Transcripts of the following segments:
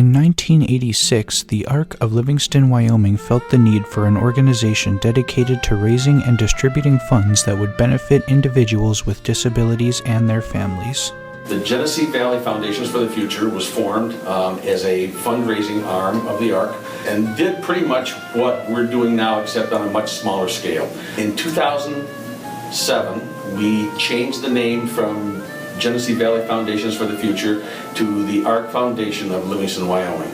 In 1986, the ARC of Livingston, Wyoming felt the need for an organization dedicated to raising and distributing funds that would benefit individuals with disabilities and their families. The Genesee Valley Foundations for the Future was formed as a fundraising arm of the ARC and did pretty much what we're doing now, except on a much smaller scale. In 2007, we changed the name from Genesee Valley Foundations for the Future to the ARC Foundation of Livingston, Wyoming,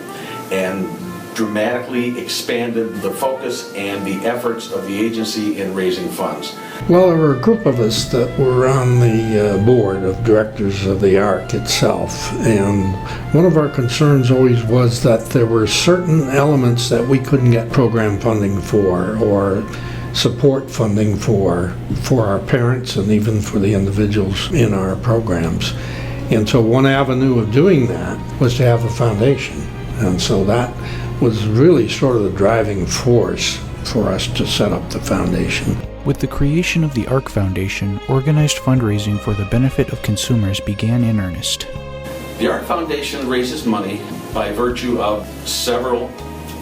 and dramatically expanded the focus and the efforts of the agency in raising funds. Well, there were a group of us that were on the board of directors of the ARC itself, and one of our concerns always was that there were certain elements that we couldn't get program funding for or support funding for our parents and even for the individuals in our programs. And so one avenue of doing that was to have a foundation, and so that was really sort of the driving force for us to set up the foundation. With the creation of the ARC Foundation, organized fundraising for the benefit of consumers began in earnest. The ARC Foundation raises money by virtue of several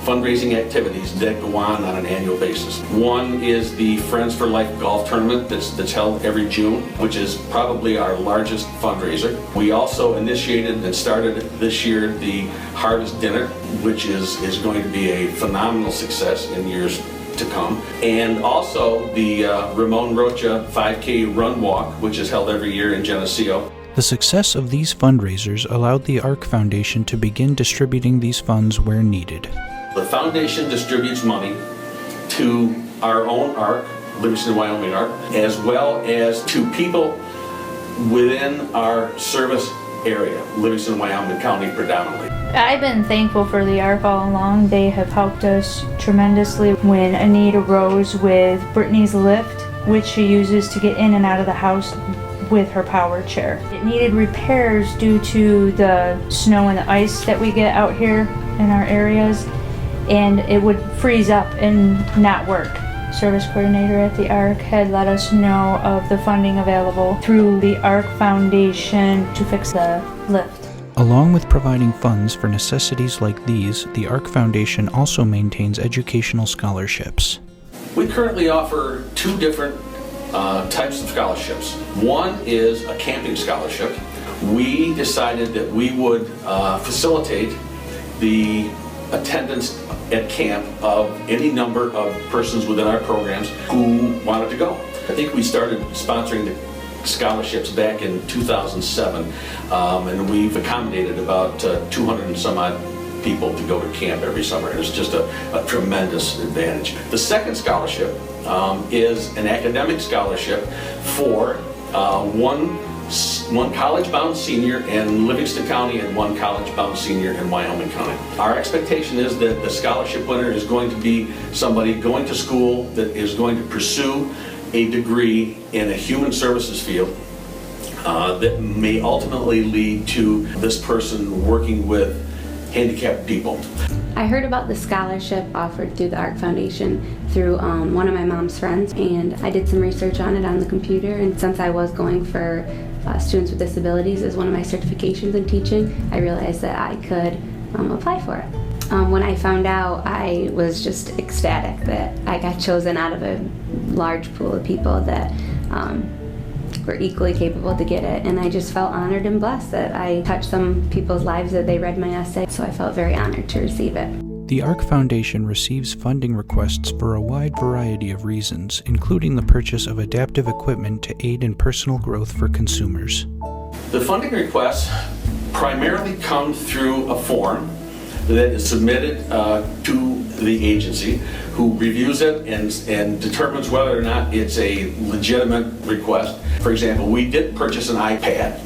fundraising activities that go on an annual basis. One is the Friends for Life golf tournament that's held every June, which is probably our largest fundraiser. We also initiated and started this year the Harvest Dinner, which is going to be a phenomenal success in years to come. And also the Ramon Rocha 5K Run Walk, which is held every year in Geneseo. The success of these fundraisers allowed the ARC Foundation to begin distributing these funds where needed. The foundation distributes money to our own ARC, Livingston, Wyoming ARC, as well as to people within our service area, Livingston, Wyoming County predominantly. I've been thankful for the ARC all along. They have helped us tremendously when a need arose with Brittany's lift, which she uses to get in and out of the house with her power chair. It needed repairs due to the snow and the ice that we get out here in our areas, and it would freeze up and not work. Service coordinator at the ARC had let us know of the funding available through the ARC Foundation to fix the lift. Along with providing funds for necessities like these, the ARC Foundation also maintains educational scholarships. We currently offer two different types of scholarships. One is a camping scholarship. We decided that we would facilitate the attendance at camp of any number of persons within our programs who wanted to go. I think we started sponsoring the scholarships back in 2007, and we've accommodated about 200 and some odd people to go to camp every summer, and it's just a tremendous advantage. The second scholarship is an academic scholarship for one college-bound senior in Livingston County and one college-bound senior in Wyoming County. Our expectation is that the scholarship winner is going to be somebody going to school that is going to pursue a degree in a human services field that may ultimately lead to this person working with handicapped people. I heard about the scholarship offered through the ARC Foundation through one of my mom's friends, and I did some research on it on the computer, and since I was going for students with disabilities as one of my certifications in teaching, I realized that I could apply for it. When I found out, I was just ecstatic that I got chosen out of a large pool of people that were equally capable to get it, and I just felt honored and blessed that I touched some people's lives that they read my essay, so I felt very honored to receive it. The ARC Foundation receives funding requests for a wide variety of reasons, including the purchase of adaptive equipment to aid in personal growth for consumers. The funding requests primarily come through a form that is submitted to the agency, who reviews it and determines whether or not it's a legitimate request. For example, we did purchase an iPad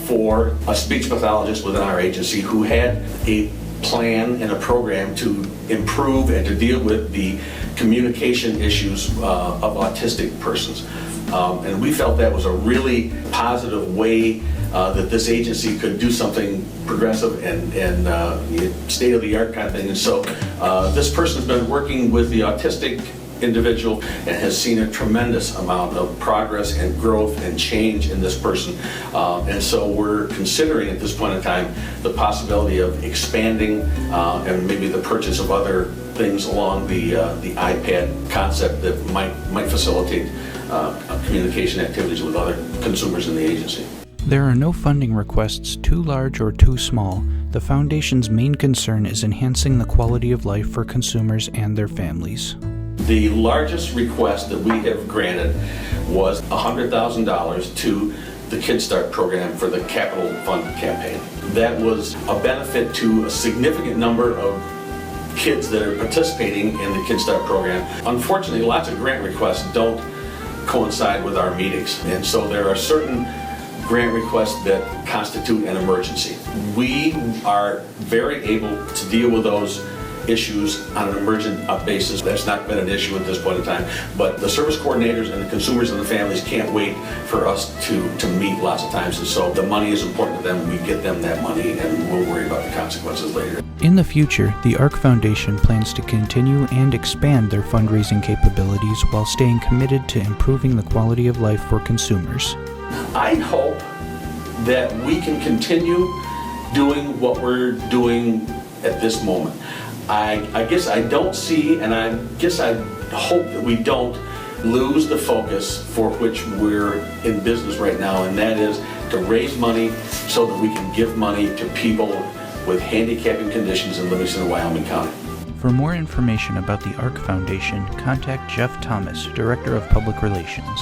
for a speech pathologist within our agency who had a plan and a program to improve and to deal with the communication issues of autistic persons. And we felt that was a really positive way that this agency could do something progressive and state-of-the-art kind of thing. And so this person's been working with the autistic individual and has seen a tremendous amount of progress and growth and change in this person. And so we're considering at this point in time the possibility of expanding and maybe the purchase of other things along the iPad concept that might facilitate communication activities with other consumers in the agency. There are no funding requests too large or too small. The Foundation's main concern is enhancing the quality of life for consumers and their families. The largest request that we have granted was $100,000 to the Kid Start program for the Capital Fund campaign. That was a benefit to a significant number of kids that are participating in the Kid Start program. Unfortunately, lots of grant requests don't coincide with our meetings, and so there are certain grant requests that constitute an emergency. We are very able to deal with those issues on an emergent basis. That's not been an issue at this point in time, but the service coordinators and the consumers and the families can't wait for us to meet lots of times, and so the money is important to them. We get them that money and we'll worry about the consequences later. In the future, the ARC Foundation plans to continue and expand their fundraising capabilities while staying committed to improving the quality of life for consumers. I hope that we can continue doing what we're doing at this moment. I guess I don't see, and I guess I hope that we don't lose the focus for which we're in business right now, and that is to raise money so that we can give money to people with handicapping conditions in Livingston and Wyoming County. For more information about the ARC Foundation, contact Jeff Thomas, Director of Public Relations.